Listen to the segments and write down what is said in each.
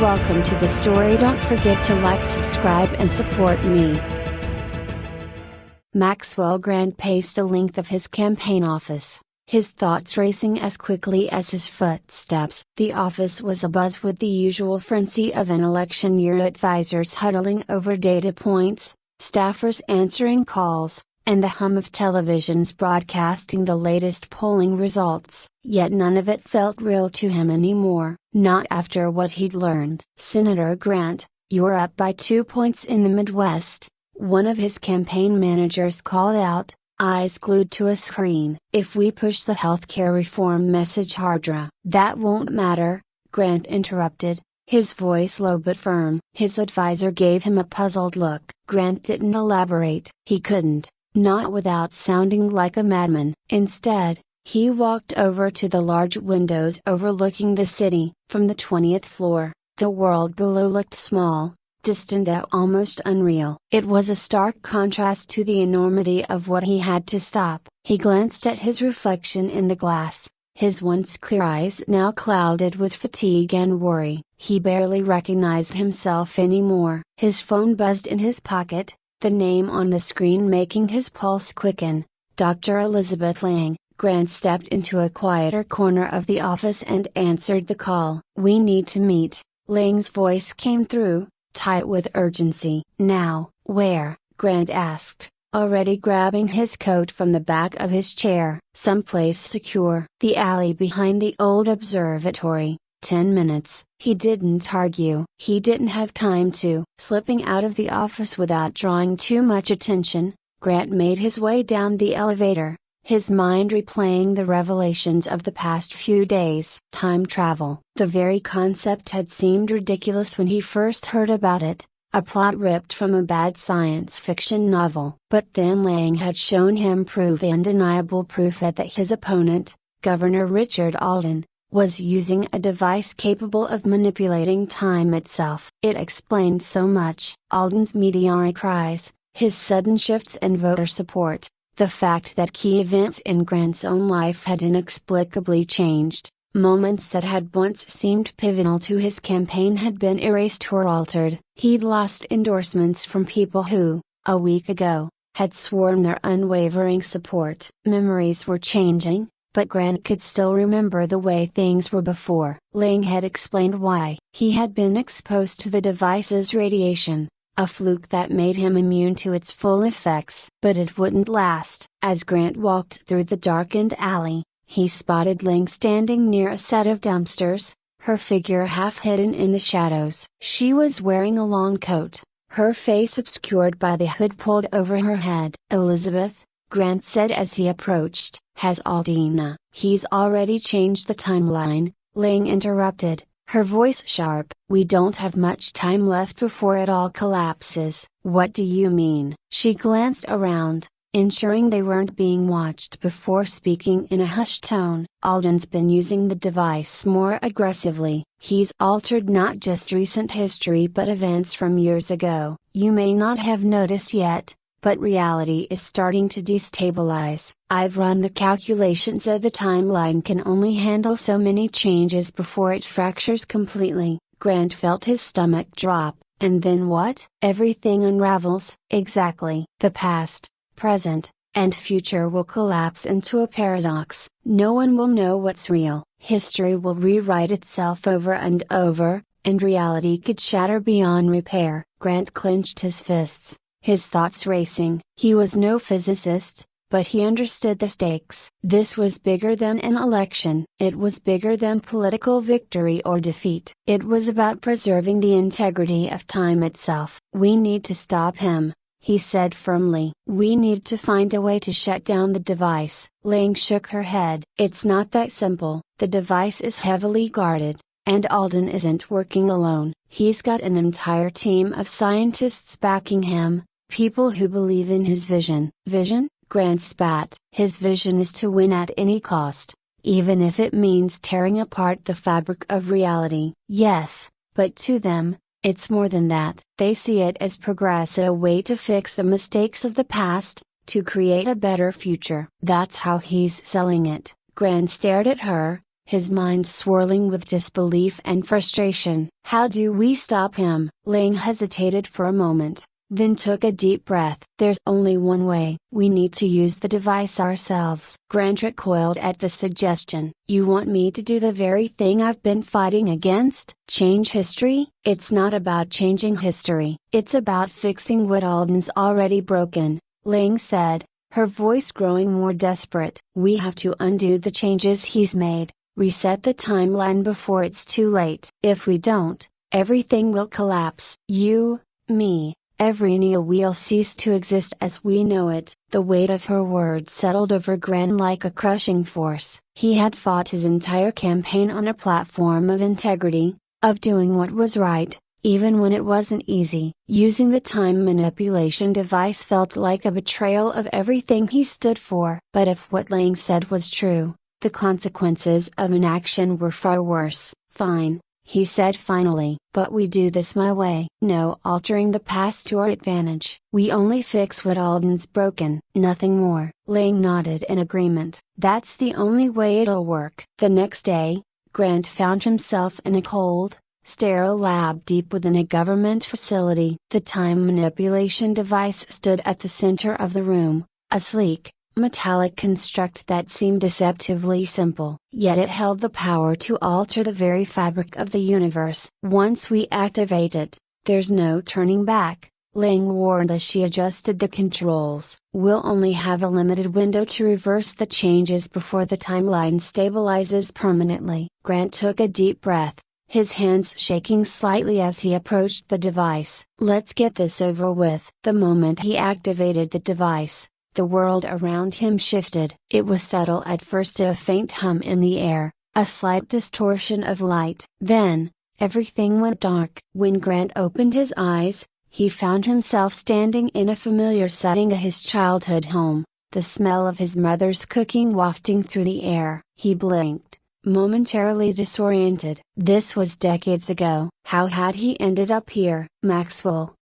Welcome to the story. Don't forget to like, subscribe and support me. Maxwell Grant paced the length of his campaign office, his thoughts racing as quickly as his footsteps. The office was abuzz with the usual frenzy of an election year, advisors huddling over data points, staffers answering calls, and the hum of televisions broadcasting the latest polling results. Yet none of it felt real to him anymore, not after what he'd learned. "Senator Grant, you're up by 2 points in the Midwest," one of his campaign managers called out, eyes glued to a screen. "If we push the healthcare reform message harder." "That won't matter," Grant interrupted, his voice low but firm. His advisor gave him a puzzled look. Grant didn't elaborate. He couldn't, not without sounding like a madman. Instead, he walked over to the large windows overlooking the city. From the 20th floor, the world below looked small, distant and almost unreal. It was a stark contrast to the enormity of what he had to stop. He glanced at his reflection in the glass, his once clear eyes now clouded with fatigue and worry. He barely recognized himself anymore. His phone buzzed in his pocket, the name on the screen making his pulse quicken. Dr. Elizabeth Lang. Grant stepped into a quieter corner of the office and answered the call. "We need to meet," Lang's voice came through, tight with urgency. "Now, where?" Grant asked, already grabbing his coat from the back of his chair. "Someplace secure." "The alley behind the old observatory." 10 minutes. He didn't argue. He didn't have time to. Slipping out of the office without drawing too much attention, Grant made his way down the elevator, his mind replaying the revelations of the past few days. Time travel. The very concept had seemed ridiculous when he first heard about it, a plot ripped from a bad science fiction novel. But then Lang had shown him undeniable proof that his opponent, Governor Richard Alden, was using a device capable of manipulating time itself. It explained so much. Alden's meteoric rise, his sudden shifts in voter support, the fact that key events in Grant's own life had inexplicably changed, moments that had once seemed pivotal to his campaign had been erased or altered. He'd lost endorsements from people who, a week ago, had sworn their unwavering support. Memories were changing, but Grant could still remember the way things were before. Lang had explained why. He had been exposed to the device's radiation, a fluke that made him immune to its full effects. But it wouldn't last. As Grant walked through the darkened alley, he spotted Lang standing near a set of dumpsters, her figure half hidden in the shadows. She was wearing a long coat, her face obscured by the hood pulled over her head. "Elizabeth," Grant said as he approached. "Has Aldina?" "He's already changed the timeline," Lang interrupted, her voice sharp. "We don't have much time left before it all collapses." "What do you mean?" She glanced around, ensuring they weren't being watched before speaking in a hushed tone. "Alden's been using the device more aggressively. He's altered not just recent history but events from years ago. You may not have noticed yet, but reality is starting to destabilize. I've run the calculations that the timeline can only handle so many changes before it fractures completely." Grant felt his stomach drop. "And then what?" "Everything unravels." "Exactly. The past, present, and future will collapse into a paradox. No one will know what's real. History will rewrite itself over and over, and reality could shatter beyond repair." Grant clenched his fists, his thoughts racing. He was no physicist, but he understood the stakes. This was bigger than an election. It was bigger than political victory or defeat. It was about preserving the integrity of time itself. "We need to stop him," he said firmly. "We need to find a way to shut down the device." Lang shook her head. "It's not that simple. The device is heavily guarded, and Alden isn't working alone. He's got an entire team of scientists backing him, people who believe in his vision." "Vision?" Grant spat. "His vision is to win at any cost, even if it means tearing apart the fabric of reality." "Yes, but to them, it's more than that. They see it as progress, a way to fix the mistakes of the past, to create a better future." "That's how he's selling it." Grant stared at her, his mind swirling with disbelief and frustration. How do we stop him? Lang hesitated for a moment, then took a deep breath. There's only one way. We need to use the device ourselves. Grant recoiled at the suggestion. You want me to do the very thing I've been fighting against? Change history? It's not about changing history. It's about fixing what Alden's already broken, Lang said, her voice growing more desperate. We have to undo the changes he's made, reset the timeline before it's too late. If we don't, everything will collapse. You, me, every Neo will cease to exist as we know it. The weight of her words settled over Grant like a crushing force. He had fought his entire campaign on a platform of integrity, of doing what was right, even when it wasn't easy. Using the time manipulation device felt like a betrayal of everything he stood for. But if what Lang said was true, the consequences of inaction were far worse. Fine, he said finally. But we do this my way. No altering the past to our advantage. We only fix what Alden's broken. Nothing more. Lang nodded in agreement. That's the only way it'll work. The next day, Grant found himself in a cold, sterile lab deep within a government facility. The time manipulation device stood at the center of the room, a sleek, metallic construct that seemed deceptively simple. Yet it held the power to alter the very fabric of the universe. Once we activate it, there's no turning back, Lang warned as she adjusted the controls. We'll only have a limited window to reverse the changes before the timeline stabilizes permanently. Grant took a deep breath, his hands shaking slightly as he approached the device. Let's get this over with. The moment he activated the device, the world around him shifted. It was subtle at first, a faint hum in the air, a slight distortion of light. Then, everything went dark. When Grant opened his eyes, he found himself standing in a familiar setting, his childhood home, the smell of his mother's cooking wafting through the air. He blinked, momentarily disoriented. This was decades ago. How had he ended up here? Maxwell!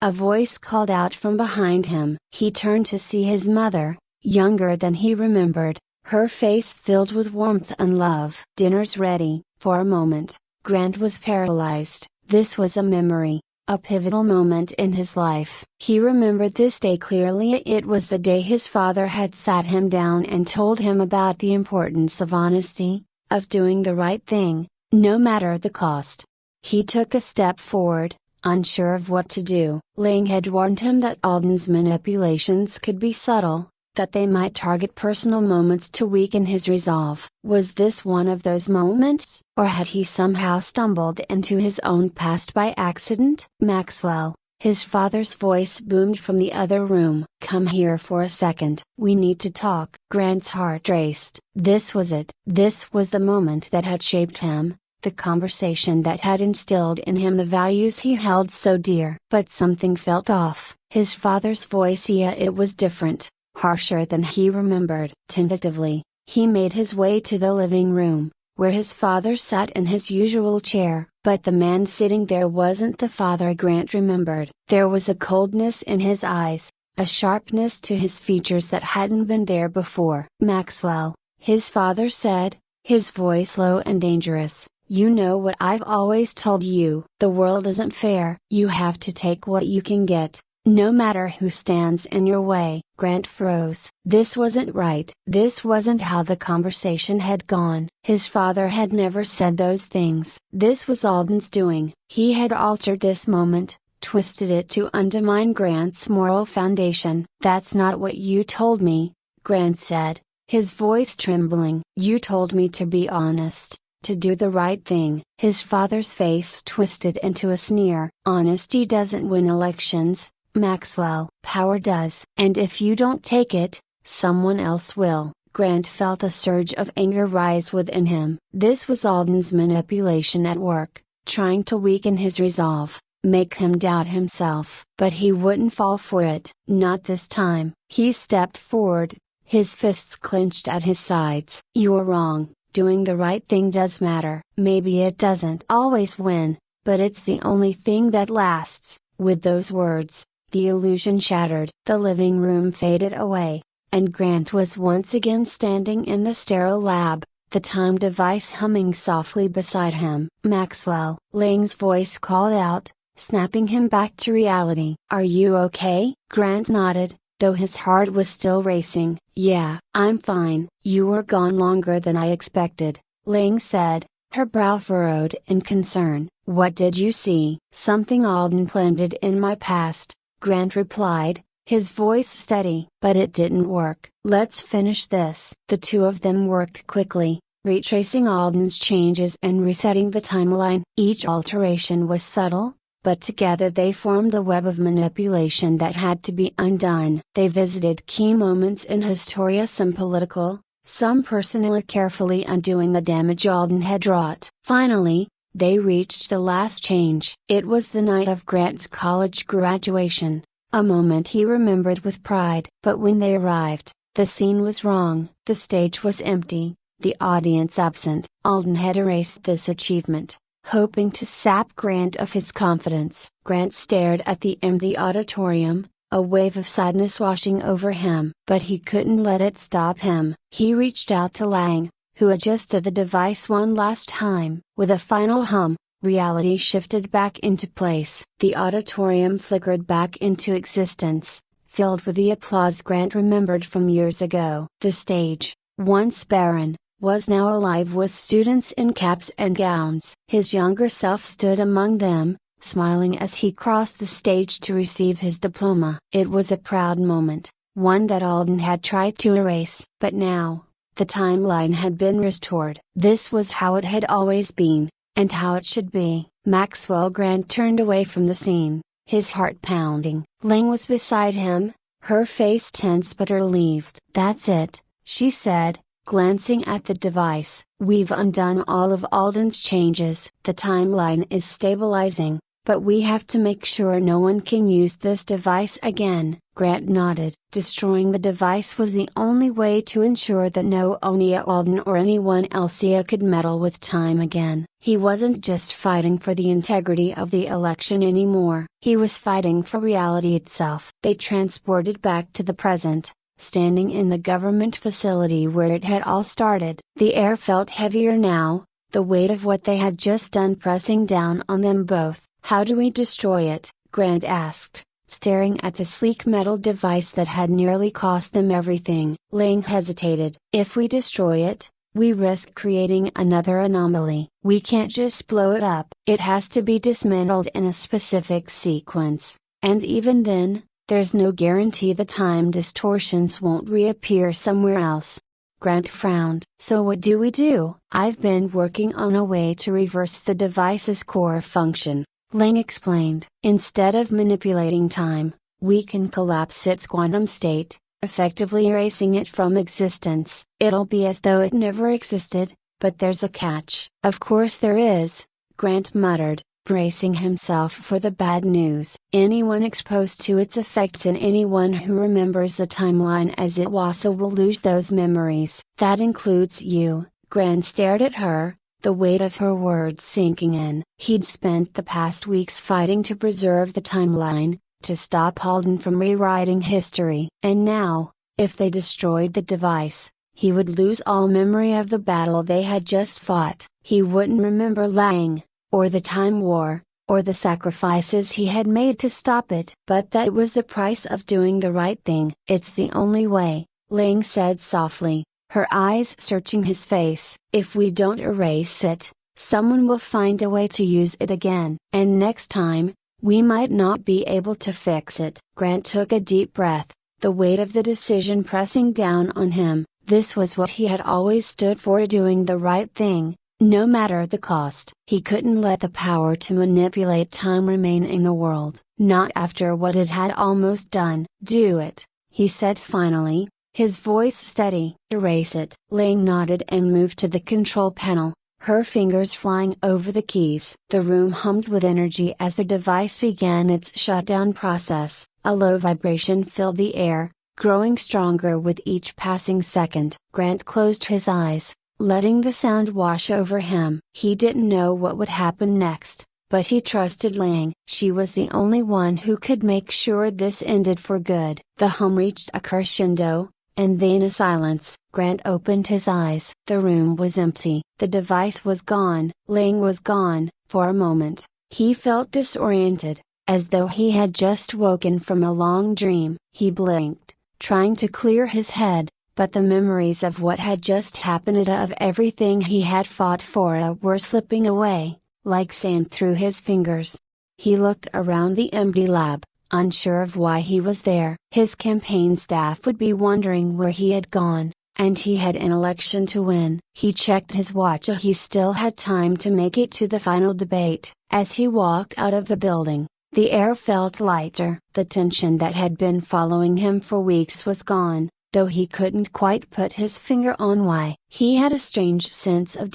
A voice called out from behind him. He turned to see his mother, younger than he remembered, her face filled with warmth and love. Dinner's ready. For a moment, Grant was paralyzed. This was a memory, a pivotal moment in his life. He remembered this day clearly. It was the day his father had sat him down and told him about the importance of honesty, of doing the right thing, no matter the cost. He took a step forward, unsure of what to do. Lang had warned him that Alden's manipulations could be subtle, that they might target personal moments to weaken his resolve. Was this one of those moments, or had he somehow stumbled into his own past by accident? Maxwell, his father's voice boomed from the other room. Come here for a second. We need to talk. Grant's heart raced. This was it. This was the moment that had shaped him, the conversation that had instilled in him the values he held so dear. But something felt off. His father's voice, yeah, it was different, harsher than he remembered. Tentatively, he made his way to the living room, where his father sat in his usual chair. But the man sitting there wasn't the father Grant remembered. There was a coldness in his eyes, a sharpness to his features that hadn't been there before. Maxwell, his father said, his voice low and dangerous. You know what I've always told you. The world isn't fair. You have to take what you can get, no matter who stands in your way. Grant froze. This wasn't right. This wasn't how the conversation had gone. His father had never said those things. This was Alden's doing. He had altered this moment, twisted it to undermine Grant's moral foundation. That's not what you told me, Grant said, his voice trembling. You told me to be honest, to do the right thing. His father's face twisted into a sneer. Honesty doesn't win elections, Maxwell. Power does. And if you don't take it, someone else will. Grant felt a surge of anger rise within him. This was Alden's manipulation at work, trying to weaken his resolve, make him doubt himself. But he wouldn't fall for it. Not this time. He stepped forward, his fists clenched at his sides. You're wrong. Doing the right thing does matter. Maybe it doesn't always win, but it's the only thing that lasts. With those words, the illusion shattered. The living room faded away, and Grant was once again standing in the sterile lab, the time device humming softly beside him. "Maxwell," Lang's voice called out, snapping him back to reality. "Are you okay?" Grant nodded, though his heart was still racing. "Yeah, I'm fine." "You were gone longer than I expected," Lang said, her brow furrowed in concern. "What did you see?" "Something Alden planted in my past," Grant replied, his voice steady. "But it didn't work. Let's finish this." The two of them worked quickly, retracing Alden's changes and resetting the timeline. Each alteration was subtle, but together they formed a web of manipulation that had to be undone. They visited key moments in history, some political, some personal, carefully undoing the damage Alden had wrought. Finally, they reached the last change. It was the night of Grant's college graduation, a moment he remembered with pride. But when they arrived, the scene was wrong. The stage was empty, the audience absent. Alden had erased this achievement, hoping to sap Grant of his confidence. Grant stared at the empty auditorium, a wave of sadness washing over him. But he couldn't let it stop him. He reached out to Lang, who adjusted the device one last time. With a final hum, reality shifted back into place. The auditorium flickered back into existence, filled with the applause Grant remembered from years ago. The stage, once barren, was now alive with students in caps and gowns. His younger self stood among them, smiling as he crossed the stage to receive his diploma. It was a proud moment, one that Alden had tried to erase. But now, the timeline had been restored. This was how it had always been, and how it should be. Maxwell Grant turned away from the scene, his heart pounding. Lang was beside him, her face tense but relieved. "That's it," she said, glancing at the device. "We've undone all of Alden's changes. The timeline is stabilizing, but we have to make sure no one can use this device again." Grant nodded. Destroying the device was the only way to ensure that no Onia Alden or anyone else could meddle with time again. He wasn't just fighting for the integrity of the election anymore. He was fighting for reality itself. They transported back to the present, standing in the government facility where it had all started. The air felt heavier now, the weight of what they had just done pressing down on them both. "How do we destroy it?" Grant asked, staring at the sleek metal device that had nearly cost them everything. Lang hesitated. "If we destroy it, we risk creating another anomaly. We can't just blow it up. It has to be dismantled in a specific sequence, and even then, there's no guarantee the time distortions won't reappear somewhere else." Grant frowned. "So what do we do?" "I've been working on a way to reverse the device's core function," Lang explained. "Instead of manipulating time, we can collapse its quantum state, effectively erasing it from existence. It'll be as though it never existed, but there's a catch." "Of course there is," Grant muttered, bracing himself for the bad news. "Anyone exposed to its effects and anyone who remembers the timeline as it was will lose those memories." "That includes you." Grant stared at her, the weight of her words sinking in. He'd spent the past weeks fighting to preserve the timeline, to stop Alden from rewriting history. And now, if they destroyed the device, he would lose all memory of the battle they had just fought. He wouldn't remember Lang, or the Time War, or the sacrifices he had made to stop it. But that was the price of doing the right thing. "It's the only way," Lang said softly, her eyes searching his face. "If we don't erase it, someone will find a way to use it again. And next time, we might not be able to fix it." Grant took a deep breath, the weight of the decision pressing down on him. This was what he had always stood for, doing the right thing, no matter the cost. He couldn't let the power to manipulate time remain in the world, not after what it had almost done. "Do it," he said finally, his voice steady. "Erase it." Lang nodded and moved to the control panel, her fingers flying over the keys. The room hummed with energy as the device began its shutdown process. A low vibration filled the air, growing stronger with each passing second. Grant closed his eyes, letting the sound wash over him. He didn't know what would happen next, but he trusted Lang. She was the only one who could make sure this ended for good. The hum reached a crescendo, And then a silence. Grant opened his eyes. The room was empty. The device was gone. Ling was gone. For a moment, he felt disoriented, as though he had just woken from a long dream. He blinked, trying to clear his head, but the memories of what had just happened, of everything he had fought for, were slipping away, like sand through his fingers. He looked around the empty lab, unsure of why he was there. His campaign staff would be wondering where he had gone, and he had an election to win. He checked his watch. He still had time to make it to the final debate. As he walked out of the building, the air felt lighter. The tension that had been following him for weeks was gone, though he couldn't quite put his finger on why. He had a strange sense of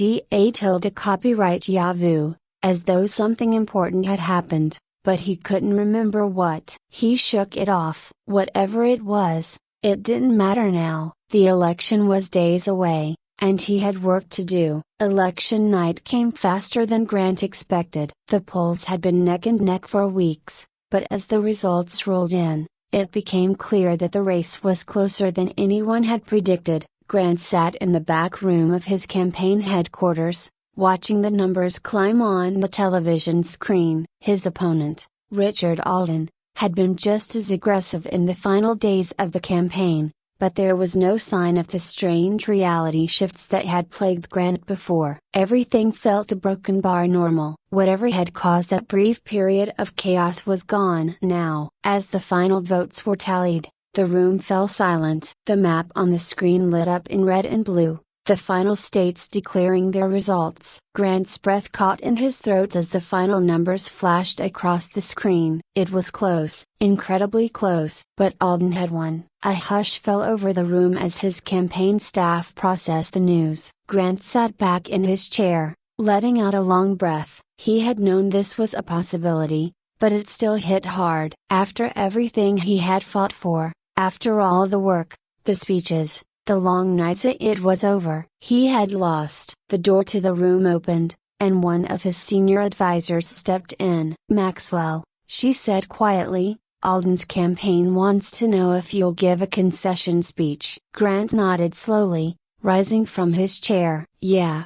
copyright vu, as though something important had happened, but he couldn't remember what. He shook it off. Whatever it was, it didn't matter now. The election was days away, and he had work to do. Election night came faster than Grant expected. The polls had been neck and neck for weeks, but as the results rolled in, it became clear that the race was closer than anyone had predicted. Grant sat in the back room of his campaign headquarters, watching the numbers climb on the television screen. His opponent, Richard Alden, had been just as aggressive in the final days of the campaign, but there was no sign of the strange reality shifts that had plagued Grant before. Everything felt broken bar normal. Whatever had caused that brief period of chaos was gone now. As the final votes were tallied, the room fell silent. The map on the screen lit up in red and blue, the final states declaring their results. Grant's breath caught in his throat as the final numbers flashed across the screen. It was close, incredibly close, but Alden had won. A hush fell over the room as his campaign staff processed the news. Grant sat back in his chair, letting out a long breath. He had known this was a possibility, but it still hit hard. After everything he had fought for, after all the work, the speeches, the long nights, it was over. He had lost. The door to the room opened, and one of his senior advisors stepped in. "Maxwell," she said quietly, "Alden's campaign wants to know if you'll give a concession speech." Grant nodded slowly, rising from his chair. Yeah,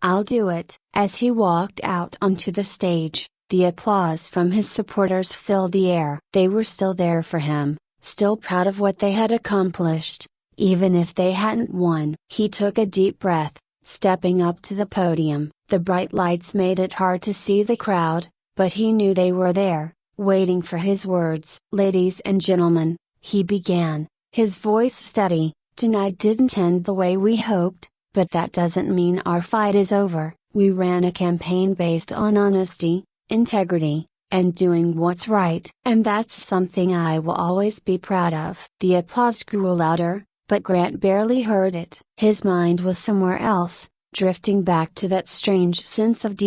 I'll do it." As he walked out onto the stage, the applause from his supporters filled the air. They were still there for him, still proud of what they had accomplished, even if they hadn't won. He took a deep breath, stepping up to the podium. The bright lights made it hard to see the crowd, but he knew they were there, waiting for his words. "Ladies and gentlemen," he began, his voice steady, "tonight didn't end the way we hoped, but that doesn't mean our fight is over. We ran a campaign based on honesty, integrity, and doing what's right. And that's something I will always be proud of." The applause grew louder, but Grant barely heard it. His mind was somewhere else, drifting back to that strange sense of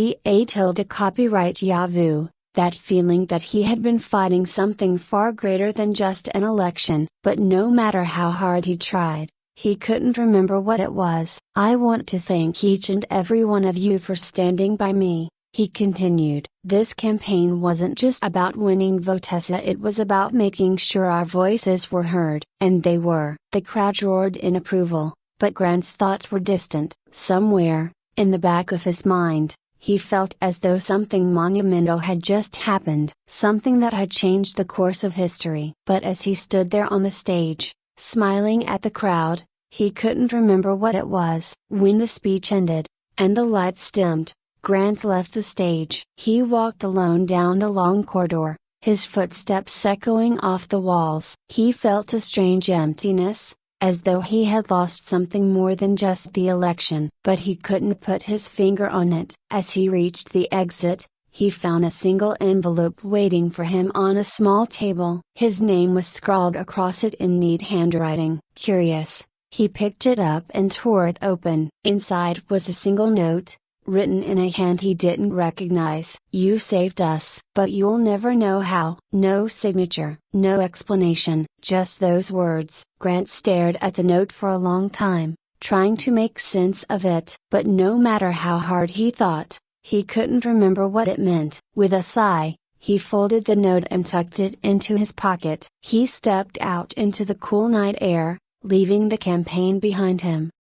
copyright vu, that feeling that he had been fighting something far greater than just an election. But no matter how hard he tried, he couldn't remember what it was. "I want to thank each and every one of you for standing by me," he continued. "This campaign wasn't just about winning votes, it was about making sure our voices were heard." And they were. The crowd roared in approval, but Grant's thoughts were distant. Somewhere, in the back of his mind, he felt as though something monumental had just happened, something that had changed the course of history. But as he stood there on the stage, smiling at the crowd, he couldn't remember what it was. When the speech ended, and the lights dimmed, Grant left the stage. He walked alone down the long corridor, his footsteps echoing off the walls. He felt a strange emptiness, as though he had lost something more than just the election. But he couldn't put his finger on it. As he reached the exit, he found a single envelope waiting for him on a small table. His name was scrawled across it in neat handwriting. Curious, he picked it up and tore it open. Inside was a single note, written in a hand he didn't recognize. "You saved us, but you'll never know how." No signature, no explanation, just those words. Grant stared at the note for a long time, trying to make sense of it. But no matter how hard he thought, he couldn't remember what it meant. With a sigh, he folded the note and tucked it into his pocket. He stepped out into the cool night air, leaving the campaign behind him.